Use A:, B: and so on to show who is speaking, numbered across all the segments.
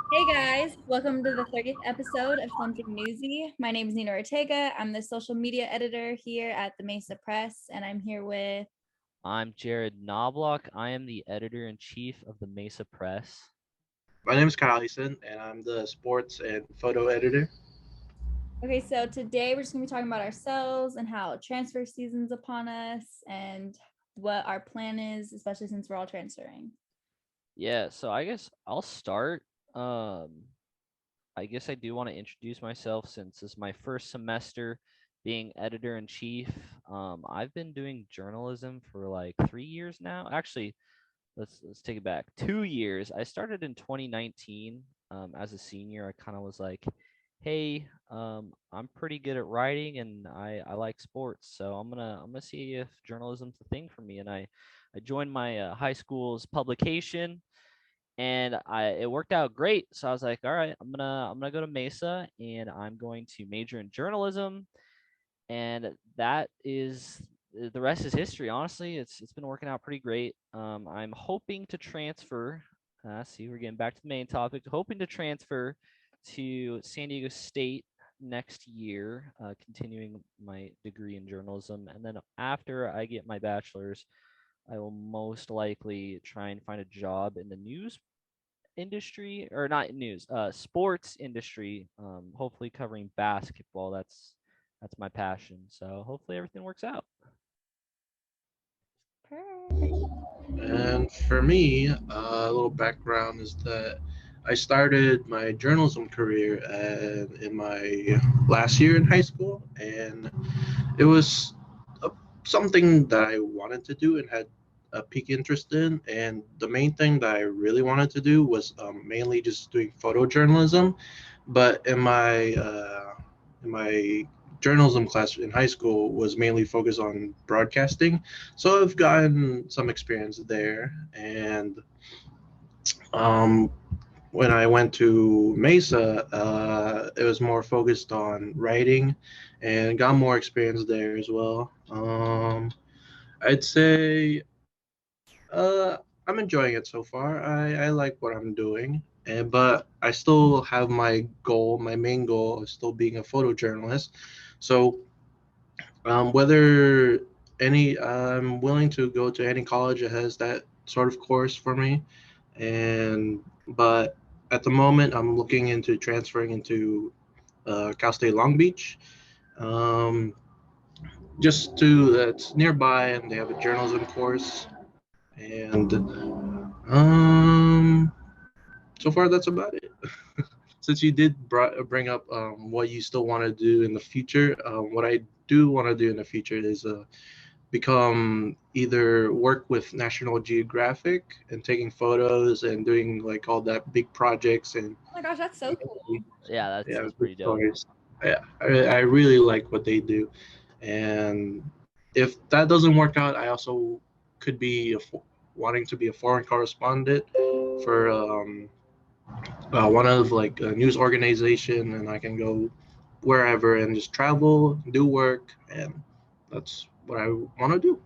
A: Hey guys, welcome to the 30th episode of Something Newsy. My name is Nina Ortega. I'm the social media editor here at the Mesa Press, and I'm here with.
B: I'm Jared Knobloch. I am the editor-in-chief of the Mesa Press.
C: My name is Kyle Eason, and I'm the sports and photo editor.
A: Okay, so today we're just going to be talking about ourselves and how transfer season's upon us and what our plan is, especially since we're all transferring.
B: Yeah, so I guess I'll start. Um, I guess I do want to introduce myself since this is my first semester being editor-in-chief. I've been doing journalism for like 3 years now. Actually, let's take it back. 2 years. I started in 2019. As a senior, I kind of was like, hey, I'm pretty good at writing and I like sports, so I'm gonna see if journalism's a thing for me. And I joined my high school's publication, and I it worked out great. So I was like, all right, I'm gonna go to Mesa and I'm going to major in journalism, and that is the rest is history. Honestly, it's been working out pretty great. I'm hoping to transfer. See, we're getting back to the main topic. Hoping to transfer to San Diego State next year, continuing my degree in journalism, and then after I get my bachelor's, I will most likely try and find a job in the news industry, or not news, sports industry. Hopefully covering basketball. That's my passion. So hopefully everything works out.
A: Perfect.
C: And for me, a little background is that I started my journalism career in my last year in high school, and it was a, something that I wanted to do and had a peak interest in. And the main thing that I really wanted to do was mainly just doing photojournalism. But in my journalism class in high school was mainly focused on broadcasting, so I've gotten some experience there. And um, when I went to Mesa, it was more focused on writing, and got more experience there as well. I'd say uh, I'm enjoying it so far. I like what I'm doing, and but I still have my goal. My main goal is still being a photojournalist. So whether I'm willing to go to any college that has that sort of course for me, and but at the moment I'm looking into transferring into Cal State Long Beach. Um, just to That's nearby, and they have a journalism course. And so far that's about it. Since you did bring up what you still want to do in the future, what I do want to do in the future is become either work with National Geographic and taking photos and doing like all that big projects and
A: Oh my gosh, that's so cool.
B: Yeah, that's
C: yeah,
B: that's
C: big
B: pretty dope.
C: stories. Yeah, I really like what they do, and if that doesn't work out, I also could be wanting to be a foreign correspondent for one of like a news organization, and I can go wherever and just travel, do work, and that's what I want to do.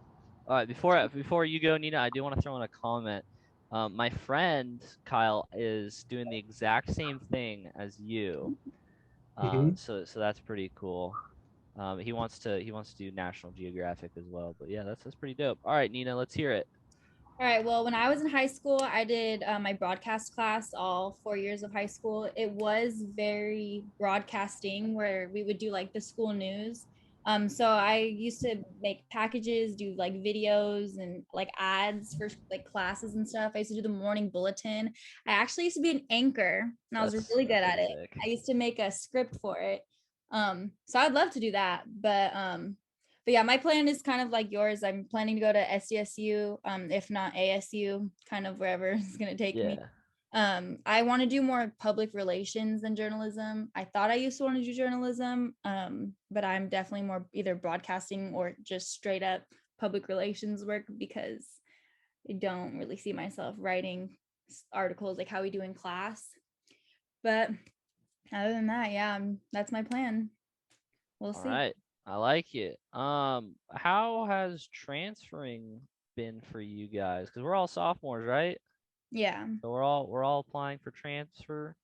B: All right, before you go, Nina, I do want to throw in a comment. My friend Kyle is doing the exact same thing as you.
C: Hmm.
B: So that's pretty cool. He wants to do National Geographic as well. But yeah, that's pretty dope. All right, Nina, let's hear it.
A: All right. Well, when I was in high school, I did my broadcast class all 4 years of high school. It was very broadcasting where we would do like the school news. So I used to make packages, do like videos and like ads for like classes and stuff. I used to do the morning bulletin. I actually used to be an anchor and I was
B: That's
A: really good
B: that's
A: at
B: pretty
A: it.
B: sick.
A: I used to make a script for it. So I'd love to do that, but yeah, my plan is kind of like yours. I'm planning to go to SDSU, if not ASU, kind of wherever it's gonna take me.
B: Yeah.
A: I want to do more public relations than journalism. I thought I used to want to do journalism, but I'm definitely more either broadcasting or just straight up public relations work because I don't really see myself writing articles like how we do in class. But other than that, yeah, that's my plan. We'll
B: All
A: see.
B: right. I like it. How has transferring been for you guys? Because we're all sophomores, right?
A: Yeah.
B: So we're all applying for transfer.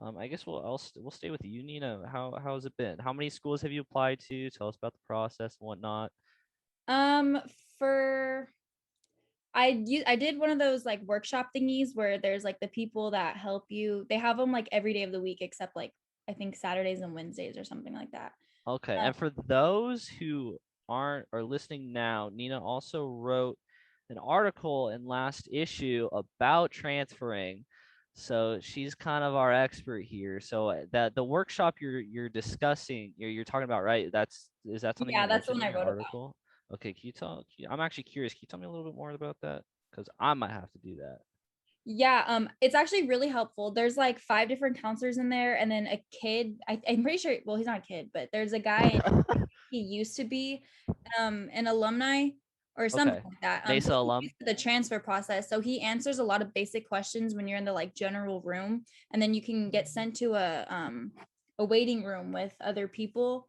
B: I guess we'll stay with you, Nina. How's it been? How many schools have you applied to? Tell us about the process and whatnot.
A: Um, for I did one of those like workshop thingies where there's like the people that help you. They have them like every day of the week except like I think Saturdays and Wednesdays or something like that.
B: Okay,
A: Um,
B: and for those who aren't or listening now, Nina also wrote an article in last issue about transferring. So she's kind of our expert here. So that the workshop you're discussing, you're talking about, right? Is that something you
A: yeah, that's the
B: mentioned
A: one
B: in
A: I
B: your
A: wrote about.
B: article? Okay, I'm actually curious. Can you tell me a little bit more about that? Because I might have to do that.
A: Yeah, it's actually really helpful. There's like 5 different counselors in there, and then a kid. I'm pretty sure. Well, he's not a kid, but there's a guy. He used to be an alumni or something
B: Okay,
A: like that. So
B: Mesa
A: he's
B: alum.
A: used to the transfer process. So he answers a lot of basic questions when you're in the like general room, and then you can get sent to a waiting room with other people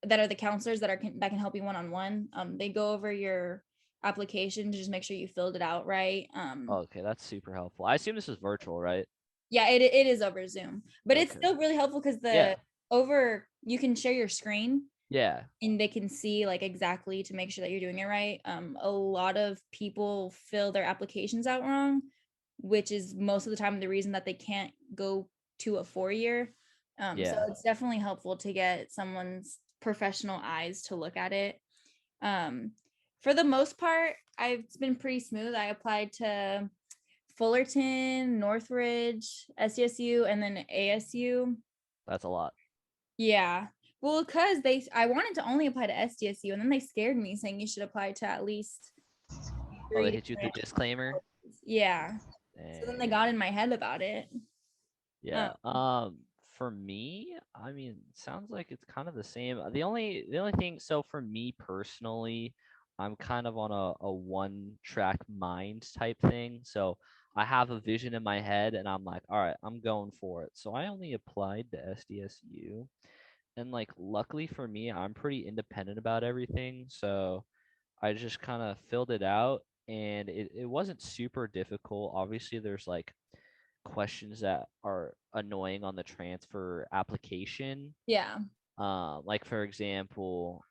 A: that are the counselors that can help you one on one. They go over your application to just make sure you filled it out right.
B: Okay, that's super helpful. I assume this is virtual, right?
A: Yeah, it is over Zoom, but it's
B: Okay.
A: still really helpful because
B: Yeah.
A: the over you can share your screen
B: Yeah.
A: and they can see like exactly to make sure that you're doing it right. A lot of people fill their applications out wrong, which is most of the time the reason that they can't go to a 4 year. So
B: Yeah.
A: it's definitely helpful to get someone's professional eyes to look at it. Um, for the most part, it's been pretty smooth. I applied to Fullerton, Northridge, SDSU, and then ASU.
B: That's a lot.
A: Yeah. Well, because I wanted to only apply to SDSU, and then they scared me saying you should apply to at least
B: Oh, they
A: three
B: hit you with the
A: different.
B: disclaimer.
A: Yeah. So then they
B: Dang.
A: got in my head about it. Um,
B: Yeah. For me, I mean, sounds like it's kind of the same. The only thing, so for me personally, I'm kind of on a one track mind type thing. So I have a vision in my head and I'm like, all right, I'm going for it. So I only applied to SDSU. And like luckily for me, I'm pretty independent about everything. So I just kind of filled it out and it wasn't super difficult. Obviously, there's like questions that are annoying on the transfer application.
A: yeah.
B: Like for example,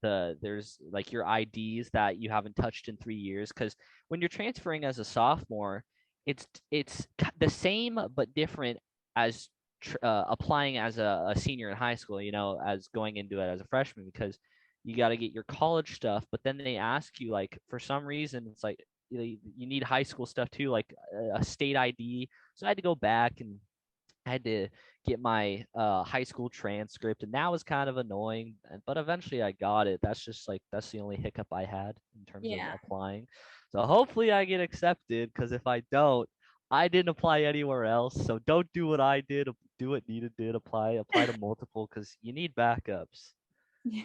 B: there's like your IDs that you haven't touched in 3 years. Because when you're transferring as a sophomore, it's the same but different as applying as a senior in high school. As going into it as a freshman because you got to get your college stuff, but then they ask you like for some reason it's like you need high school stuff too, like a state ID. So I had to go back and I had to get my high school transcript, and that was kind of annoying. But eventually, I got it. That's the only hiccup I had in terms of
A: Yeah.
B: applying. So hopefully, I get accepted. Because if I don't, I didn't apply anywhere else. So don't do what I did. Do what Nita did. Apply to multiple because you need backups.
A: Yeah.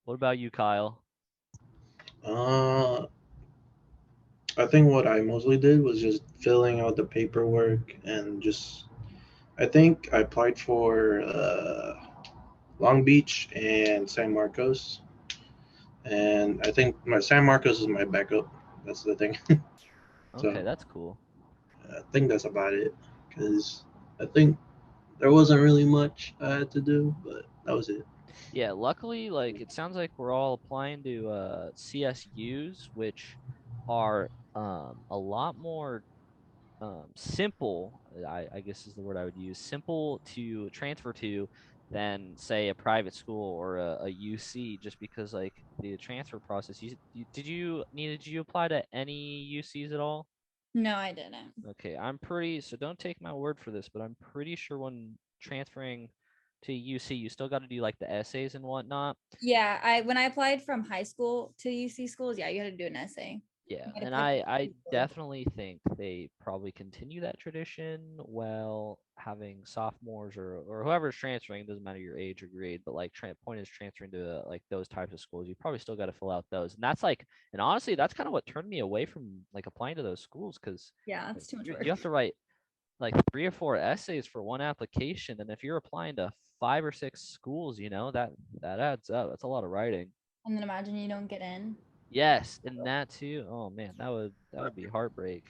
B: What about you, Kyle?
C: Uh, I think what I mostly did was just filling out the paperwork and just. I think I applied for Long Beach and San Marcos, and I think my San Marcos is my backup. That's the thing.
B: Okay,
C: So
B: that's cool.
C: I think that's about it because I think there wasn't really much I had to do, but that was it.
B: Yeah, luckily, like it sounds like we're all applying to CSUs, which are a lot more simple, I guess is the word I would use, simple to transfer to than say a private school or a UC, just because like the transfer process. Did you apply to any UCs at all?
A: No, I didn't.
B: Okay, so don't take my word for this, but I'm pretty sure when transferring to UC, you still got to do like the essays and whatnot.
A: Yeah, I when I applied from high school to UC schools, yeah, you had to do an essay.
B: Yeah,
A: You had to
B: and
A: put
B: I definitely think they probably continue that tradition while having sophomores or whoever's transferring, doesn't matter your age or grade, but like point is transferring to like those types of schools, you probably still got to fill out those. And that's like, and honestly, that's kind of what turned me away from like applying to those schools because
A: yeah, it's too much
B: you
A: work.
B: have to write like 3 or 4 essays for one application, and if you're applying to 5 or 6 schools, that adds up. That's a lot of writing.
A: And then imagine you don't get in.
B: Yes, and that too. Oh man, that would be heartbreak.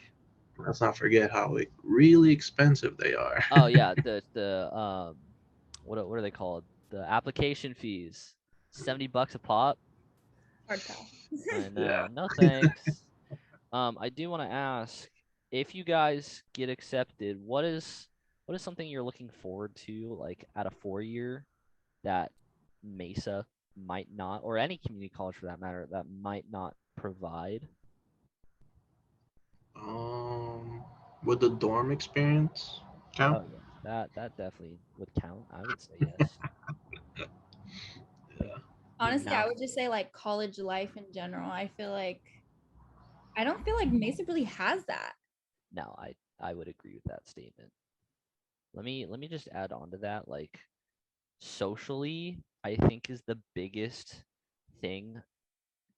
C: Let's not forget how really expensive they are.
B: Oh yeah, the what are they called? The application fees, $70 a pop.
A: Hard pass.
B: I
C: Yeah.
B: know. No thanks. I do want to ask if you guys get accepted, what is something you're looking forward to like at a 4 year that Mesa might not, or any community college for that matter, that might not provide?
C: Um, would the dorm experience count?
B: Oh yeah, that definitely would count. I would say yes. Like
C: Yeah.
B: being
A: Honestly, I
B: half.
A: would just say like college life in general. I don't feel like Mesa really has that.
B: No, I would agree with that statement. Let me just add on to that. Like socially, I think is the biggest thing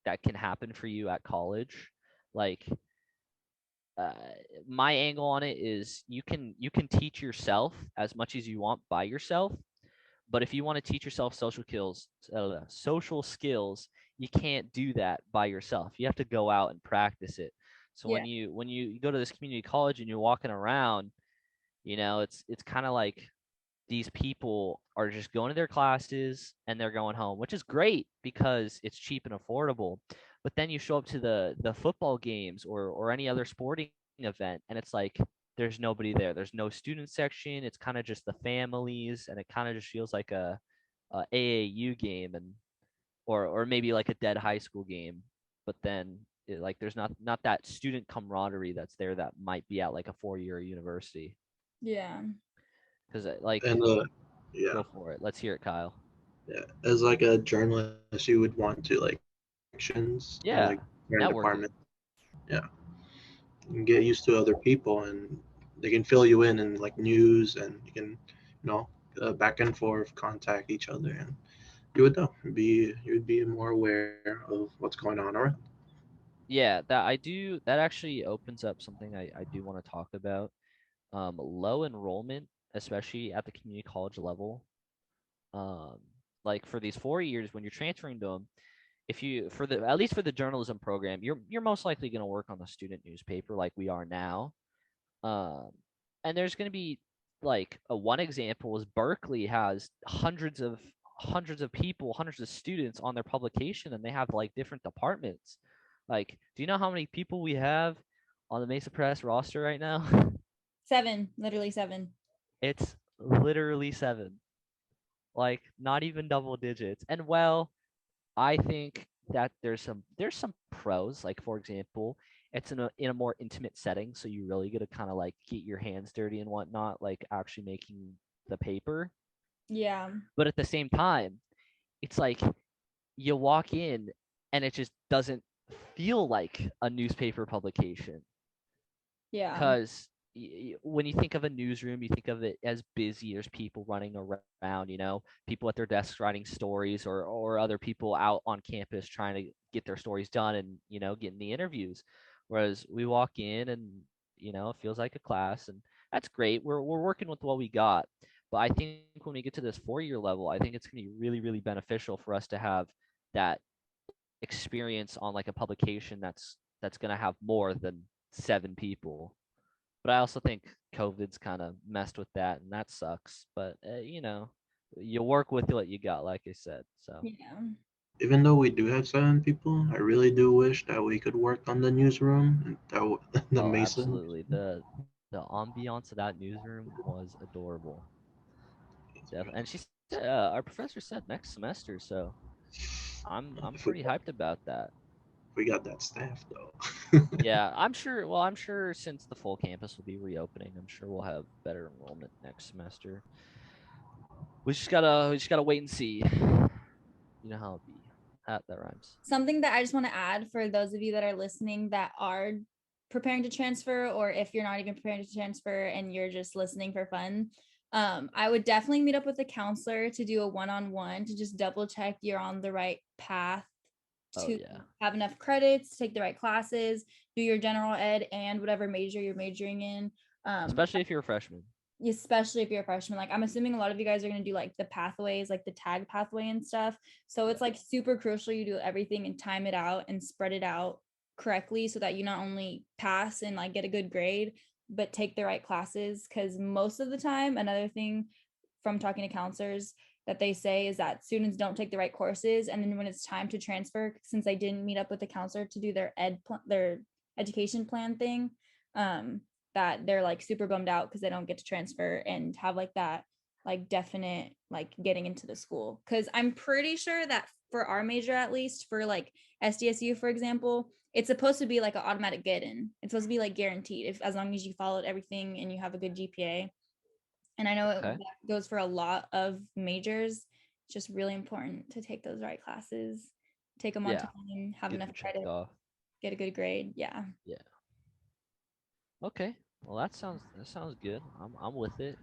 B: that can happen for you at college. Like uh, my angle on it is you can teach yourself as much as you want by yourself, but if you want to teach yourself social skills, you can't do that by yourself. You have to go out and practice it. So
A: Yeah.
B: when you go to this community college and you're walking around, it's kind of like these people are just going to their classes and they're going home, which is great because it's cheap and affordable. But then you show up to the football games or any other sporting event, and it's like there's nobody there. There's no student section. It's kind of just the families, and it kind of just feels like a AAU game, and or maybe like a dead high school game. But then like there's not that student camaraderie that's there that might be at like a 4 year university.
A: Yeah.
B: Because like
C: And yeah,
B: go for it. Let's hear it, Kyle.
C: yeah. As like a journalist, you would want to like connections and like
B: Yeah,
C: different
B: networking.
C: departments. Yeah, and get used to other people, and they can fill you in like news, and you can, back and forth contact each other, and you would know, you would be more aware of what's going on around.
B: Yeah, that actually opens up something I do want to talk about. Low enrollment, especially at the community college level. Um, like for these 4 years when you're transferring to them, if you for the at least for the journalism program, you're most likely going to work on the student newspaper like we are now. Um, and there's going to be like a one example is Berkeley has hundreds of people, hundreds of students on their publication, and they have like different departments. Like, do you know how many people we have on the Mesa Press roster right now?
A: 7, literally 7.
B: It's literally seven, like not even double digits. And well, I think that there's some pros. Like for example, it's in a more intimate setting, so you really get to kind of like get your hands dirty and whatnot, like actually making the paper.
A: Yeah.
B: But at the same time, it's like you walk in and it just doesn't feel like a newspaper publication
A: Yeah.
B: because when you think of a newsroom, you think of it as busy. There's people running around, people at their desks writing stories, or other people out on campus trying to get their stories done and getting the interviews. Whereas we walk in and it feels like a class, and that's great. We're working with what we got, but I think when we get to this 4 year level, I think it's going to be really really beneficial for us to have that experience on like a publication that's going to have more than 7 people. But I also think COVID's kind of messed with that, and that sucks. But you work with what you got, like I said. So
A: Yeah.
C: Even though we do have 7 people, I really do wish that we could work on the newsroom and the
B: oh,
C: Mason.
B: absolutely. The ambiance of that newsroom was adorable. Definitely. And she said, our professor said next semester, so I'm
C: If we
B: pretty hyped about that.
C: if we got that staff though.
B: Yeah, I'm sure. Well, I'm sure since the full campus will be reopening, I'm sure we'll have better enrollment next semester. We just gotta wait and see. You know how it be. That rhymes.
A: Something that I just want to add for those of you that are listening that are preparing to transfer, or if you're not even preparing to transfer and you're just listening for fun, I would definitely meet up with a counselor to do a one-on-one to just double check you're on the right path,
B: Oh
A: to
B: yeah.
A: have enough credits, take the right classes, do your general ed and whatever major you're majoring in.
B: Especially if you're a freshman.
A: Especially if you're a freshman. Like I'm assuming a lot of you guys are going to do like the pathways, like the tag pathway and stuff. So
B: Yeah.
A: it's like super crucial you do everything and time it out and spread it out correctly so that you not only pass and like get a good grade, but take the right classes. Because most of the time, another thing from talking to counselors that they say is that students don't take the right courses, and then when it's time to transfer, since they didn't meet up with the counselor to do their education plan thing, that they're like super bummed out because they don't get to transfer and have like that like definite like getting into the school. Because I'm pretty sure that for our major, at least for like SDSU, for example, it's supposed to be like an automatic get in. It's supposed to be like guaranteed if as long as you followed everything and you have a good GPA. And I know
B: Okay.
A: that goes for a lot of majors. It's just really important to take those right classes, take them on
B: Yeah.
A: time, have
B: Get
A: enough
B: them checked
A: credit,
B: off.
A: get a good grade. Yeah.
B: Yeah. Okay. Well, that sounds good. I'm with it.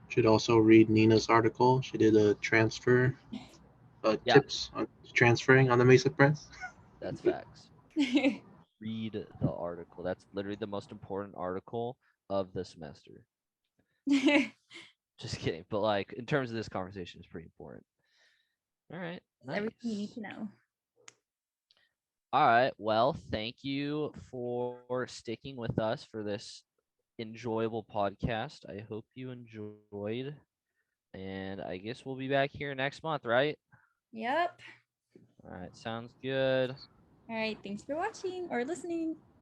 C: Should also read Nina's article. She did a transfer
B: Yeah,
C: tips on transferring on the Mesa Press.
B: that's facts. Read the article. That's literally the most important article of the semester. Just kidding. But like in terms of this conversation, it's pretty important. All right.
A: Everything you need
B: Nice.
A: to know.
B: All right. Well, thank you for sticking with us for this enjoyable podcast. I hope you enjoyed. And I guess we'll be back here next month, right?
A: Yep.
B: All right. Sounds good.
A: All right. Thanks for watching or listening.